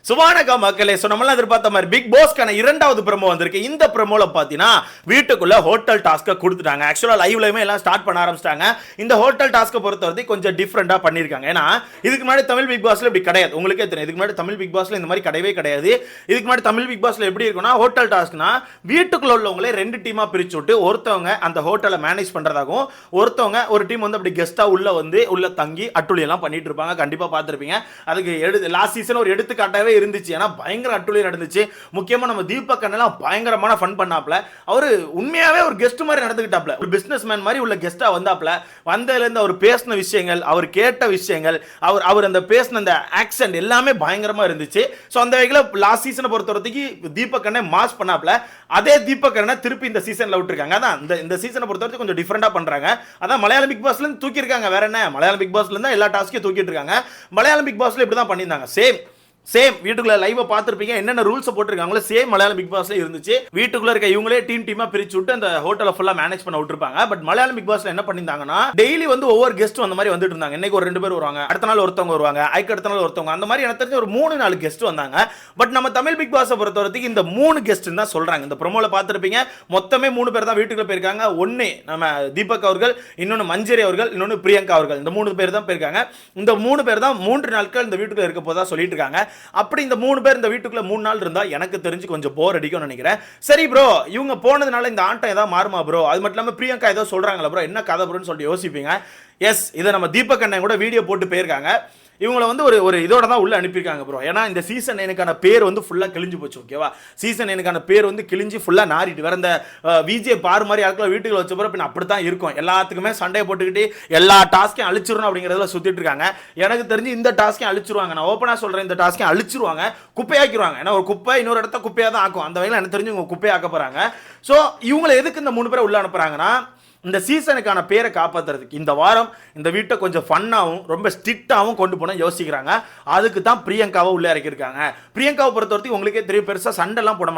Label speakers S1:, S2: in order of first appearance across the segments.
S1: சுவானகா மக்களே, நம்மளாம் எதிர்பார்த்த மாதிரி பிக் பாஸ்க்கான இரண்டாவது ப்ரோமோ வந்திருக்கு. இந்த ப்ரோமோல பார்த்தீங்கன்னா வீட்டுக்குள்ள ஹோட்டல் டாஸ்க்கை கொடுத்துட்டாங்க. ஆக்சுவலாக லைவ்லையுமே எல்லாம் ஸ்டார்ட் பண்ண ஆரம்பிச்சிட்டாங்க. இந்த ஹோட்டல் டாஸ்க்கை பொறுத்தவரை கொஞ்சம் டிஃப்ரெண்டாக பண்ணியிருக்காங்க. ஏன்னா இதுக்கு முன்னாடி தமிழ் பிக் பாஸ்ல இப்படி கிடையாது. உங்களுக்கே தெரியும், இதுக்கு முன்னாடி தமிழ் பிக் பாஸ்ல இந்த மாதிரி கிடையவே கிடையாது. இதுக்கு முன்னாடி தமிழ் பிக் பாஸ்ல எப்படி இருக்குன்னா, ஹோட்டல் டாஸ்க்னா வீட்டுக்குள்ள உள்ளவங்களே ரெண்டு டீமா பிரிச்சு விட்டு ஒருத்தவங்க அந்த ஹோட்டலை மேனேஜ் பண்றதாகவும், ஒருத்தவங்க ஒரு டீம் வந்து அப்படி கெஸ்டா உள்ள தங்கி அட்டுழி எல்லாம் பண்ணிட்டு இருப்பாங்க. கண்டிப்பா பார்த்திருப்பீங்க. அதுக்கு லாஸ்ட் சீசன் ஒரு எடுத்துக்காட்டாவே இருந்துச்சு. ஏன்னா பயங்கர அட்டுழி நடந்துச்சு. முக்கியமா நம்ம தீபக் அண்ணெல்லாம் பயங்கரமான ஃபன் பண்ணாப்ல. அவரு உண்மையாவே ஒரு கெஸ்ட் மாதிரி நடந்துக்கிட்டாப்ல. ஒரு பிசினஸ் மேன் மாதிரி உள்ள கெஸ்டா வந்தாப்ல. வந்ததுல இருந்து அவர் பேசின விஷயங்கள், அவர் கேட்ட விஷயங்கள், அவர் அந்த பேசின அந்த ஆக்சென்ட் எல்லாமே பயங்கரமா இருந்துச்சு. ஸோ அந்த வகையில் லாஸ்ட் சீசனை பொறுத்தவரைக்கும் தீபக் அண்ணன் மாஸ் பண்ணாப்ல. அதே தீபக் அண்ணன் திருப்பி இந்த சீசன்ல விட்டுருக்காங்க. அதான் இந்த சீசனை பொறுத்தவரைக்கும் கொஞ்சம் டிஃபரெண்டா பண்றாங்க. அதான் மலையாளம் பிக் பாஸ்ல இருந்து தூக்கி இருக்காங்க. வேற என்ன, மலையாளம் பிக் பாஸ்ல இருந்தா எல்லா டாஸ்க்கையும் தூக்கிட்டு இருக்காங்க. மலையாளம் பிக் பாஸ்ல இப்படி தான் பண்ணியிருந்தாங்க. சேம் வீட்டுக்குள்ள லைவ் பார்த்திருப்பீங்க. என்னென்ன ரூல்ஸ் போட்டுருக்காங்களோ சேம் மலையாளம் பிக் பாஸ்ல இருந்துச்சு. வீட்டுக்குள்ள இருக்க இவங்களே டீமா பிரிச்சு விட்டு அந்த ஹோட்டலை ஃபுல்லா மேனேஜ் பண்ண விட்டுருப்பாங்க. பட் மலையாளம் பிக் பாஸ்ல என்ன பண்ணிருந்தாங்கன்னா, டெய்லி வந்து ஒவ்வொரு கெஸ்ட் அந்த மாதிரி வந்துட்டு இருந்தாங்க. இன்னைக்கு ஒரு 2 பேர் வருவாங்க, அடுத்த நாள் ஒருத்தவங்க வருவாங்க, அதுக்கு அடுத்த நாள் ஒருத்தவங்க, அந்த மாதிரி எனக்கு தெரிஞ்ச ஒரு 3-4 கெஸ்ட் வந்தாங்க. பட் நம்ம தமிழ் பிக் பாஸை பொறுத்தவரைக்கும் இந்த 3 கெஸ்ட் தான் சொல்றாங்க. இந்த ப்ரோமோல பார்த்திருப்பீங்க. மொத்தமே 3 பேர் தான் வீட்டுக்குள்ள போயிருக்காங்க. ஒன்னு நம்ம தீபக் அவர்கள், இன்னொன்னு மஞ்சரி அவர்கள், இன்னொன்னு பிரியங்கா அவர்கள். இந்த 3 பேர் தான் போயிருக்காங்க. இந்த 3 பேர் தான் 3 நாட்கள் இந்த வீட்டுக்குள்ள இருக்க போதா சொல்லிட்டு இருக்காங்க. அப்படி இந்த 3 பேர் இந்த வீட்டுக்குள்ள 3 நாள் இருந்தா எனக்கு தெரிஞ்சு கொஞ்சம் போர் அடிக்கும்னு நினைக்கிறேன். சரி ப்ரோ, இவங்க போனதுனால இந்த ஆட்டம் ஏதாவது மாறுமா ப்ரோ? அது மட்டும் இல்லாம பிரியங்கா ஏதோ சொல்றாங்களா ப்ரோ, என்ன கதை ப்ரோன்னு சொல்லிட்டு யோசிப்பீங்க. எஸ், இதை நம்ம தீபக் அண்ணன் கூட வீடியோ போட்டு போயிருக்காங்க. இவங்களை வந்து ஒரு இதோட தான் உள்ள அனுப்பியிருக்காங்க ப்ரோ. ஏன்னா இந்த சீசன் எனக்கான பேர் வந்து ஃபுல்லாக கிழிஞ்சு போச்சு. ஓகேவா, சீசன் எனக்கான பேர் வந்து கிழிஞ்சு ஃபுல்லாக நாரிட்டு வேற இந்த விஜே பாரு மாதிரி ஆட்களை வீட்டுக்குள்ள வச்ச பிறகு பின்ன அப்படி தான் இருக்கும். எல்லாத்துக்குமே சண்டையை போட்டுக்கிட்டு எல்லா டாஸ்க்கையும் அழிச்சிடணும் அப்படிங்கிறதுல சுத்திட்டு இருக்காங்க. எனக்கு தெரிஞ்சு இந்த டாஸ்க்கையும் அழிச்சிருவாங்க. நான் ஓப்பனாக சொல்கிறேன், இந்த டாஸ்க்கையும் அழிச்சிருவாங்க, குப்பையாக்கிடுவாங்க. ஏன்னா ஒரு குப்பை இன்னொரு இடத்த குப்பையாக தான் ஆக்கும். அந்த வகையில் எனக்கு தெரிஞ்சு இவங்க குப்பையாக்க போகிறாங்க. ஸோ இவங்களை எதுக்கு இந்த 3 பேரை உள்ள அனுப்புகிறாங்கன்னா, இந்த சீசனுக்கான பேரை காப்பாற்றுறதுக்கு இந்த வாரம் இந்த வீட்டை கொஞ்சம் ஃபன்னாகவும் ரொம்ப ஸ்ட்ரிக்டாகவும் கொண்டு போன யோசிக்கிறாங்க. அதுக்கு தான் பிரியங்காவை உள்ளே இறக்கியிருக்காங்க. பிரியங்காவை பொறுத்தவரைக்கும் உங்களுக்கே தெரியும், பெருசாக சண்டைலாம் போட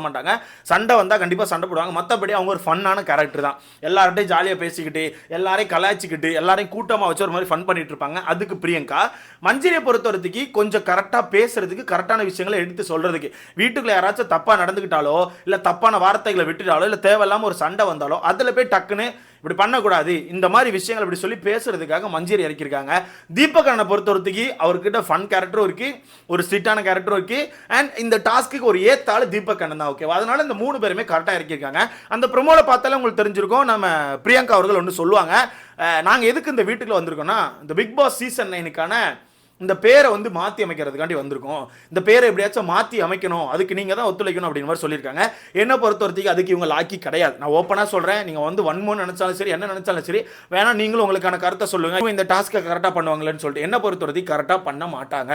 S1: மாட்டாங்க. சண்டை வந்தால் கண்டிப்பாக சண்டை போடுவாங்க. மற்றபடி அவங்க ஒரு ஃபன்னான கேரக்டர் தான். எல்லார்ட்டையும் ஜாலியாக பேசிக்கிட்டு, எல்லாரையும் கலாய்ச்சிக்கிட்டு, எல்லாரையும் கூட்டமாக வச்சு ஒரு மாதிரி ஃபன் பண்ணிட்டு இருப்பாங்க. அதுக்கு பிரியங்கா. மஞ்சரியை பொறுத்தவரைக்கும் கொஞ்சம் கரெக்டாக பேசுறதுக்கு, கரெக்டான விஷயங்களை எடுத்து சொல்றதுக்கு, வீட்டுக்குள்ள யாராச்சும் தப்பாக நடந்துக்கிட்டாலோ, இல்லை தப்பான வார்த்தைகளை விட்டுட்டாலோ, இல்லை தேவையில்லாமல் ஒரு சண்டை வந்தாலோ அதில் போய் டக்குன்னு இப்படி பண்ணக்கூடாது, இந்த மாதிரி விஷயங்கள் இப்படி சொல்லி பேசுறதுக்காக மஞ்சரி இறக்கியிருக்காங்க. தீபக் அண்ணனை பொறுத்தவரைக்கும் அவர்கிட்ட ஃபன் கேரக்டரும் இருக்கு, ஒரு ஸ்ட்ரிக்டான கேரக்டரும் இருக்கு. அண்ட் இந்த டாஸ்க்கு ஒரு ஏத்தாள் தீபக் அண்ணன் தான். ஓகேவா, அதனால இந்த 3 பேருமே கரெக்டாக இறக்கியிருக்காங்க. அந்த ப்ரோமோல பார்த்தாலே உங்களுக்கு தெரிஞ்சிருக்கும். நம்ம பிரியங்கா அவர்கள் ஒன்று சொல்லுவாங்க, நாங்கள் எதுக்கு இந்த வீட்டுக்குள்ள வந்திருக்கோம்னா, இந்த பிக் பாஸ் சீசன் 9க்கான இந்த பேரை வந்து மாற்றி அமைக்கிறதுக்காண்டி வந்திருக்கோம். இந்த பேரை எப்படியாச்சும் மாற்றி அமைக்கணும், அதுக்கு நீங்கள் தான் ஒத்துழைக்கணும் அப்படின்னு மாதிரி சொல்லியிருக்காங்க. என்ன பொறுத்தவரைக்கும் அதுக்கு இவங்க லாக்கி கிடையாது. நான் ஓப்பனாக சொல்கிறேன், நீங்கள் வந்து வன்மோன்னு நினச்சாலும் சரி, என்ன நினச்சாலும் சரி, வேணா நீங்களும் உங்களுக்கான கருத்தை சொல்லுங்கள். இந்த டாஸ்க்கை கரெக்டாக பண்ணுவாங்களேன்னு சொல்லிட்டு என்ன பொறுத்தவரைக்கும் கரெக்டாக பண்ண மாட்டாங்க.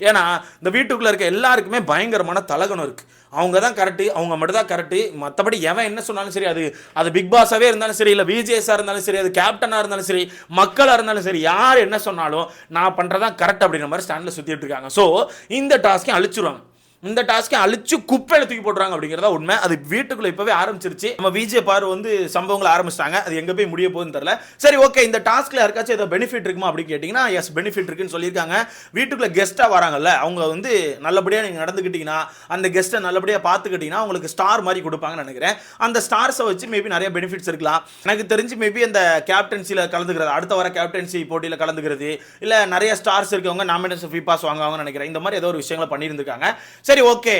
S1: ஏன்னா இந்த வீட்டுக்குள்ளே இருக்க எல்லாருக்குமே பயங்கரமான தலகணம் இருக்குது. அவங்க தான் கரெக்டு, அவங்க மட்டும் தான் கரெக்டு. மற்றபடி எவன் என்ன சொன்னாலும் சரி, அது பிக் பாஸாகவே இருந்தாலும் சரி, இல்லை விஜேஸாக இருந்தாலும் சரி, அது கேப்டனாக இருந்தாலும் சரி, மக்களாக இருந்தாலும் சரி, யார் என்ன சொன்னாலும் நான் பண்ணுறதான் கரெக்ட் அப்படின்ற மாதிரி ஸ்டாண்டில் சுற்றிட்டு இருக்காங்க. ஸோ இந்த டாஸ்க்கை அழிச்சிருவாங்க. இந்த டாஸ்க்கை அழிச்சு குப்பையில தூக்கி போடுறாங்க அப்படிங்கிறதா உண்மை. அது வீட்டுக்குள்ள இப்பவே ஆரம்பிச்சிருச்சு. நம்ம விஜய் பாரு வந்து சம்பவங்களை ஆரம்பிச்சிட்டாங்க. அது எங்க போய் முடிய போகுதுன்னு தெரியல. சரி, ஓகே, இந்த டாஸ்க்ல யாருக்காச்சும் ஏதோ பெனிஃபிட் இருக்குமா அப்படின்னு கேட்டீங்கன்னா, எஸ், பெனிஃபிட் இருக்குன்னு சொல்லியிருக்காங்க. வீட்டுக்குள்ள கெஸ்டா வராங்கல்ல, அவங்க வந்து நல்லபடியா நீங்க நடந்துக்கிட்டீங்கன்னா, அந்த கெஸ்ட்டை நல்லபடியா பார்த்துக்கிட்டீங்கன்னா உங்களுக்கு ஸ்டார் மாதிரி கொடுப்பாங்கன்னு நினைக்கிறேன். அந்த ஸ்டார்ஸை வச்சு மேபி நிறைய பெனிஃபிட்ஸ் இருக்கலாம். எனக்கு தெரிஞ்சு மேபி அந்த கேப்டன்சியில் கலந்துக்கிறது, அடுத்த வர கேப்டன்சி போட்டியில் கலந்துக்கிறது, இல்லை நிறைய ஸ்டார்ஸ் இருக்கவங்க நாமினேஷன் ஃப்ரீ பாஸ் வாங்குவாங்கன்னு நினைக்கிறேன். இந்த மாதிரி ஏதோ ஒரு விஷயங்களை பண்ணியிருந்திருக்காங்க. சரி, ஓகே,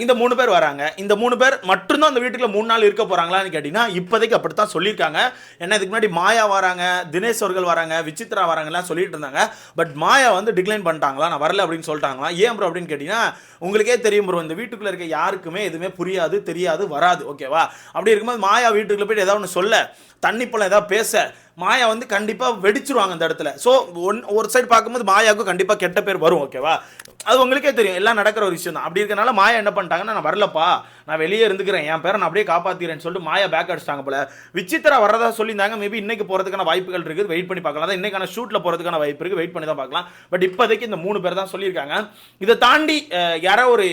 S1: இந்த 3 பேர் வராங்க. இந்த 3 பேர் மட்டும்தான் அந்த வீட்டுக்குள்ள 3 நாள் இருக்க போறாங்களான்னு கேட்டீங்கன்னா, இப்போதைக்கு அப்படித்தான் சொல்லியிருக்காங்க. ஏன்னா இதுக்கு முன்னாடி மாயா வராங்க, தினேஷ் அவர்கள் வராங்க, விசித்ரா வராங்கலாம் சொல்லிட்டு இருந்தாங்க. பட் மாயா வந்து டிக்ளைன் பண்ணிட்டாங்களா, நான் வரல அப்படின்னு சொல்லிட்டாங்களா. ஏன் ப்ரோ அப்படின்னு கேட்டீங்கன்னா, உங்களுக்கே தெரியும் ப்ரோ, இந்த வீட்டுக்குள்ள இருக்க யாருக்குமே எதுவுமே புரியாது, தெரியாது, வராது. ஓகேவா, அப்படி இருக்கும்போது மாயா வீட்டுக்குள்ள போயிட்டு ஏதாவது ஒன்று சொல்ல, தண்ணி போல ஏதாவது பேச, மாயா வந்து கண்டிப்பாக வெடிச்சிருவாங்க அந்த இடத்துல. ஸோ ஒரு சைடு பார்க்கும்போது மாயாவுக்கு கண்டிப்பாக கெட்ட பேர் வரும். ஓகேவா, அது உங்களுக்கே தெரியும், எல்லாம் நடக்கிற ஒரு விஷயம் தான். அப்படி இருக்கனால மாயா மாயா என்ன பண்ணிட்டாங்கன்னா, நான் வரலப்பா, நான் வெளியே இருந்துக்கிறேன், என் பேரை நான் அப்படியே காப்பாத்திக்கிறேன்னு சொல்லிட்டு மாயா பேக் அடிச்சிட்டாங்க போல. விசித்ரா வரதா சொல்லியிருந்தாங்க. மேபி இன்னைக்கு போறதுக்கான வாய்ப்புகள் இருக்குது, வெயிட் பண்ணி பார்க்கலாம். அதான் இன்னைக்கான ஷூட்ல போறதுக்கான வாய்ப்பு இருக்கு, வெயிட் பண்ணி தான் பார்க்கலாம். பட் இப்போதைக்கு இந்த 3 பேர் தான் சொல்லியிருக்காங்க. இதை தாண்டி யாரோ ஒரு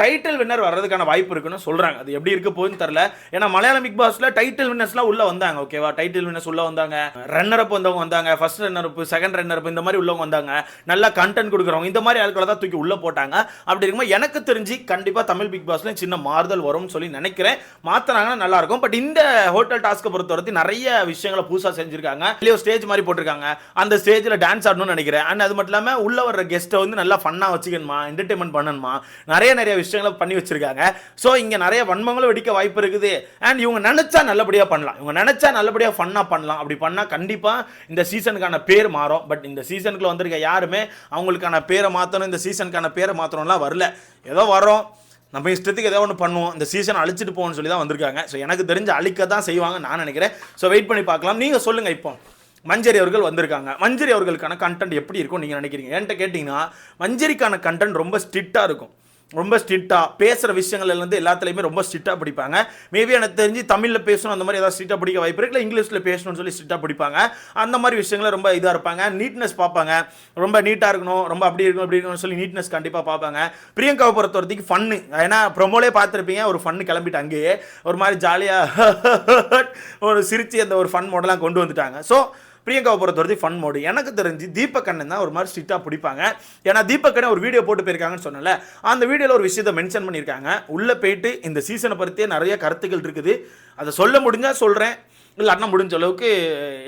S1: டைட்டில் வின்னர் வர்றதுக்கான வாய்ப்பு இருக்குன்னு சொல்றாங்க. அது எப்படி இருக்க போகுதுன்னு தெரியல. ஏன்னா மலையாளம் பிக் பாஸ்ல டைட்டில் வின்னர்ஸ்லாம் உள்ள வந்தாங்க. ஓகேவா, டைட்டில் வின்னர்ஸ் உள்ள வந்தாங்க, ரன்னர் அப் வந்தவங்க வந்தாங்க, first runner up, second runner up, இந்த மாதிரி உள்ளவங்க வந்தாங்க. நல்லா கண்டென்ட் கொடுக்குறவங்க, இந்த மாதிரி ஆட்களை தான் தூக்கி உள்ள போட்டாங்க. அப்படி இருக்கும்போது எனக்கு தெரிஞ்சு கண்டிப்பா தமிழ் பிக் பாஸ்ல சின்ன மாறுதல் வரும்னு சொல்லி நினைக்கிறேன். மாத்தினாங்கன்னா நல்லா இருக்கும். பட் இந்த ஹோட்டல் டாஸ்க்கை பொறுத்தவரை நிறைய விஷயங்களை புதுசாக செஞ்சிருக்காங்க. இல்லையோ ஸ்டேஜ் மாதிரி போட்டிருக்காங்க, அந்த ஸ்டேஜில் டான்ஸ் ஆடணும்னு நினைக்கிறேன். அண்ட் அது மட்டும் இல்லாமல் உள்ள வர்ற கெஸ்ட்டை வந்து நல்லா ஃபன்னாக வச்சுக்கணுமா, என்டர்டைன்மெண்ட் பண்ணணுமா, நிறைய விஷயங்களை பண்ணி வச்சிருக்காங்க. ஸோ இங்கே நிறைய வன்மங்களும் வெடிக்க வாய்ப்பு இருக்குது. அண்ட் இவங்க நினைச்சா நல்லபடியாக பண்ணலாம், இவங்க நினைச்சா நல்லபடியாக ஃபன்னாக பண்ணலாம். அப்படி பண்ணால் கண்டிப்பாக இந்த சீசனுக்கான பேர் மாறும். பட் இந்த சீசனுக்குள்ள வந்திருக்க யாருமே அவங்களுக்கான பேரை மாற்றணும், இந்த சீசனுக்கான பேரை மாற்றணும்லாம் வரல. ஏதோ வரோம், நம்ம இஷ்டத்துக்கு ஏதோ ஒன்று பண்ணுவோம், இந்த சீசன் அழிச்சிட்டு போகணும்னு சொல்லி தான் வந்திருக்காங்க. ஸோ எனக்கு தெரிஞ்சு அழிக்க தான் செய்வாங்க நான் நினைக்கிறேன். ஸோ வெயிட் பண்ணி பார்க்கலாம். நீங்கள் சொல்லுங்கள். இப்போ மஞ்சரி அவர்கள் வந்திருக்காங்க, மஞ்சரி அவர்களுக்கான கண்டென்ட் எப்படி இருக்கும் நீங்கள் நினைக்கிறீங்க? என்கிட்ட கேட்டிங்கன்னா மஞ்சரிக்கான கண்டென்ட் ரொம்ப ஸ்ட்ரிக்டாக இருக்கும், ரொம்ப ஸ்ட்ரிக்டாக பேசுகிற விஷயங்கள்லேருந்து எல்லாத்துலேயுமே ரொம்ப ஸ்ட்ரிக்டாக பிடிப்பாங்க. மேபி எனக்கு தெரிஞ்சு தமிழில் பேசணும், அந்த மாதிரி ஏதாவது ஸ்ட்ரிக்டாக பிடிக்க வாய்ப்பு இருக்குது. இல்லை இங்கிலீஷில் பேசணும்னு சொல்லி ஸ்ட்ரிக்டாக பிடிப்பாங்க. அந்த மாதிரி விஷயங்கள ரொம்ப இதாக இருப்பாங்க. நீட்னஸ் பார்ப்பாங்க, ரொம்ப நீட்டாக இருக்கணும், ரொம்ப அப்படி இருக்கணும் அப்படி இருக்கணும்னு சொல்லி நீட்னஸ் கண்டிப்பாக பார்ப்பாங்க. பிரியங்காவை பொறுத்த வரைக்கும் ஃபன்னு, ஏன்னா ப்ரொமோலே பார்த்துருப்பீங்க, ஒரு ஃபன்னு கிளம்பிட்டு அங்கேயே ஒரு மாதிரி ஜாலியாக ஒரு சிரித்து அந்த ஒரு ஃபன் மாடலாம் கொண்டு வந்துட்டாங்க. ஸோ பிரியங்காவை பொறுத்த வரைக்கும் ஃபன் மோடு. எனக்கு தெரிஞ்சு தீபக் அண்ணன் தான் ஒரு மாதிரி ஸ்ட்ரிக்டாக பிடிப்பாங்க. ஏன்னா தீபக் அண்ணன் ஒரு வீடியோ போட்டு போயிருக்காங்கன்னு சொன்னல, அந்த வீடியோவில் ஒரு விஷயத்தை மென்ஷன் பண்ணியிருக்காங்க. உள்ளே போயிட்டு இந்த சீசனை பற்றியே நிறைய கருத்துக்கள் இருக்குது, அதை சொல்ல முடிஞ்சால் சொல்கிறேன், இல்லைன்னா முடிஞ்ச அளவுக்கு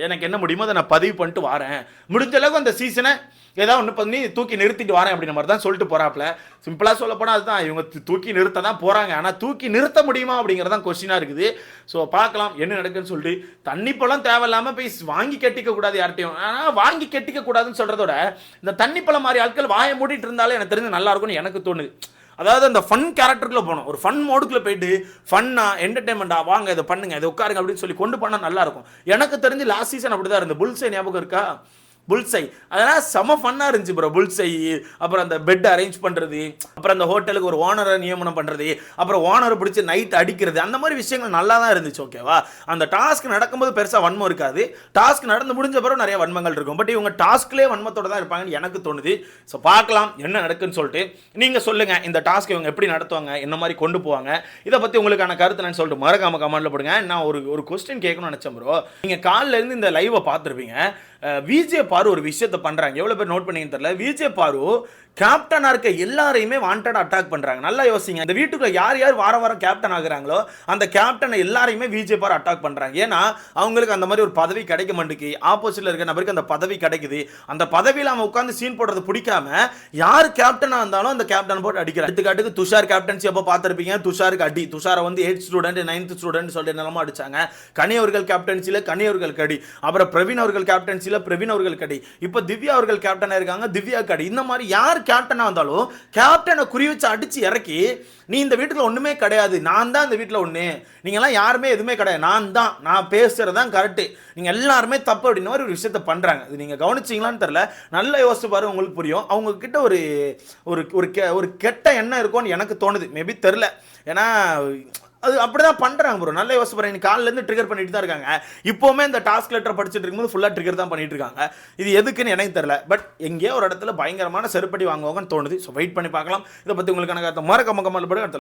S1: எனக்கு என்ன முடியுமோ அதை நான் பதிவு பண்ணிட்டு வரேன். முடிஞ்ச அளவுக்கு அந்த சீசனை ஏதாவது ஒன்று பண்ணி தூக்கி நிறுத்திட்டு வரேன் அப்படின்ற மாதிரி தான் சொல்லிட்டு போகிறாப்புல. சிம்பிளாக சொல்ல போனால் அதுதான், இவங்க தூக்கி நிறுத்த தான் போகிறாங்க. ஆனால் தூக்கி நிறுத்த முடியுமா அப்படிங்கிறதான் கொஸ்டினாக இருக்குது. ஸோ பார்க்கலாம் என்ன நடக்குன்னு சொல்லிட்டு. தண்ணி பழம் தேவையில்லாமல் போய் வாங்கி கட்டிக்க கூடாது யார்ட்டையும். ஆனால் வாங்கி கட்டிக்க கூடாதுன்னு சொல்கிறதோட இந்த தண்ணி பழம் மாதிரி ஆட்கள் வாயை மூடிட்டு இருந்தாலே எனக்கு தெரிஞ்சு நல்லா இருக்கும்னு எனக்கு தோணுது. அதாவது அந்த ஃபன் கேரக்டருக்குள்ள போகணும், ஒரு ஃபன் மோடுக்குள்ள போயிட்டு ஃபன்னா என்டர்டைன்மெண்டா வாங்க இதை பண்ணுங்க இதை உட்காருங்க அப்படின்னு சொல்லி கொண்டு போனால் நல்லா இருக்கும். எனக்கு தெரிஞ்சு லாஸ்ட் சீசன் அப்படி தான் இருந்தது. புல்சை ஞாபகம் இருக்கா? புல்சை அதெல்லாம் செம ஃபன்னாக இருந்துச்சு ப்ரோ. புல்சை, அப்புறம் அந்த பெட் அரேஞ்ச் பண்ணுறது, அப்புறம் அந்த ஹோட்டலுக்கு ஒரு ஓனரை நியமனம் பண்ணுறது, அப்புறம் ஓனரை பிடிச்சி நைட் அடிக்கிறது, அந்த மாதிரி விஷயங்கள் நல்லா தான் இருந்துச்சு. ஓகேவா, அந்த டாஸ்க் நடக்கும்போது பெருசாக வன்மம் இருக்காது, டாஸ்க் நடந்து முடிஞ்ச பிறகு நிறைய வன்மங்கள் இருக்கும். பட் இவங்க டாஸ்க்லேயே வன்மத்தோடு தான் இருப்பாங்கன்னு எனக்கு தோணுது. ஸோ பார்க்கலாம் என்ன நடக்குன்னு சொல்லிட்டு. நீங்கள் சொல்லுங்கள், இந்த டாஸ்க் இவங்க எப்படி நடத்துவாங்க, என்ன மாதிரி கொண்டு போவாங்க, இதை பற்றி உங்களுக்கான கருத்து நான் சொல்லிட்டு மறக்காம கமெண்ட்டில் போடுங்க. நான் ஒரு கொஸ்டின் கேட்கணும்னு நினச்சேன் ப்ரோ. நீங்கள் காலில் இருந்து இந்த லைவை பார்த்துருப்பீங்க. விஜே பாரு ஒரு விஷயத்தை பண்றாங்க, எவ்வளவு பேர் நோட் பண்ணீங்கன்னு தெரியல. விஜே பாரு கேப்டனா இருக்க எல்லாரையுமே வாண்டட் அட்டாக் பண்றாங்க. நல்லா யோசிங்க, இந்த வீட்டுக்குள்ள யார் யார் வாரம் வாரம் கேப்டன் ஆகுறாங்களோ அந்த கேப்டனை எல்லாரையுமே விஜே பாரு அட்டாக் பண்றாங்க. ஏன்னா அவங்களுக்கு அந்த மாதிரி ஒரு பதவி கிடைக்க மாட்டேங்குது, ஆப்போசிட்ல இருக்க நபருக்கு அந்த பதவி கிடைக்குது. அந்த பதவியில் அவன் உட்காந்து சீன் போடுறது பிடிக்காம யார் கேப்டனா இருந்தாலும் அந்த கேப்டன் போட்டு அடிக்கிறார். எடுத்துக்காட்டுக்கு துஷார் கேப்டன்சி எப்போ பார்த்துருப்பீங்க, துஷாருக்கு அடி, துஷாரை வந்து 8th ஸ்டூடெண்ட் 9th ஸ்டூடெண்ட் சொல்லிட்டு நிலமா அடிச்சாங்க. கனி அவர்கள் கேப்டன்சியில் கனி அவர்கள் கடி, அப்புறம் பிரவீன் அவர்கள் கேப்டன்சியில் பிரவீன் அவர்கள் கடி, இப்போ திவ்யா அவர்கள் கேப்டனா இருக்காங்க, திவ்யா கடி. இந்த மாதிரி யார் கேப்டனா வந்தாலும் கேப்டனை குறி வச்சு அடிச்சு இறக்கி, நீ இந்த வீட்டுல ஒண்ணுமே கிடையாது, நான் தான் இந்த வீட்டுல ஒண்ணு, நீங்க எல்லாம் யாருமே எதுவுமே கிடையாது, நான் பேசுறதுதான் கரெக்ட், நீங்க எல்லாருமே தப்பு அப்படின்னு ஒரு விஷயத்த பண்றாங்க. இது நீங்க கவனிச்சீங்களான்னு தெரியல, நல்லா யோசிச்சு பாருங்க, உங்களுக்கு புரியும். அவங்க கிட்ட ஒரு கெட்ட எண்ணம் இருக்கும்னு எனக்கு தோணுது, மேபி தெரியல. ஏன்னா அது அப்படிதான் பண்றாங்க ப்ரோ. நல்ல யோசிச்சு பாருங்க, காலையில இருந்து ட்ரிகர் பண்ணிட்டு தான் இருக்காங்க. இப்போவுமே இந்த டாஸ்க் லெட்டர் படிச்சுட்டு இருக்கும்போது ஃபுல்லா ட்ரிகர் தான் பண்ணிட்டு இருக்காங்க. இது எதுக்குன்னு எனக்கு தெரியல. பட் எங்கேயோ ஒரு இடத்துல பயங்கரமான செருப்படி வாங்குவாங்கன்னு தோணுது. ஸோ வெயிட் பண்ணி பார்க்கலாம். இதை பத்தி உங்களுக்கான கருத்தை மறக்காம கமெண்ட்ல போடுங்க.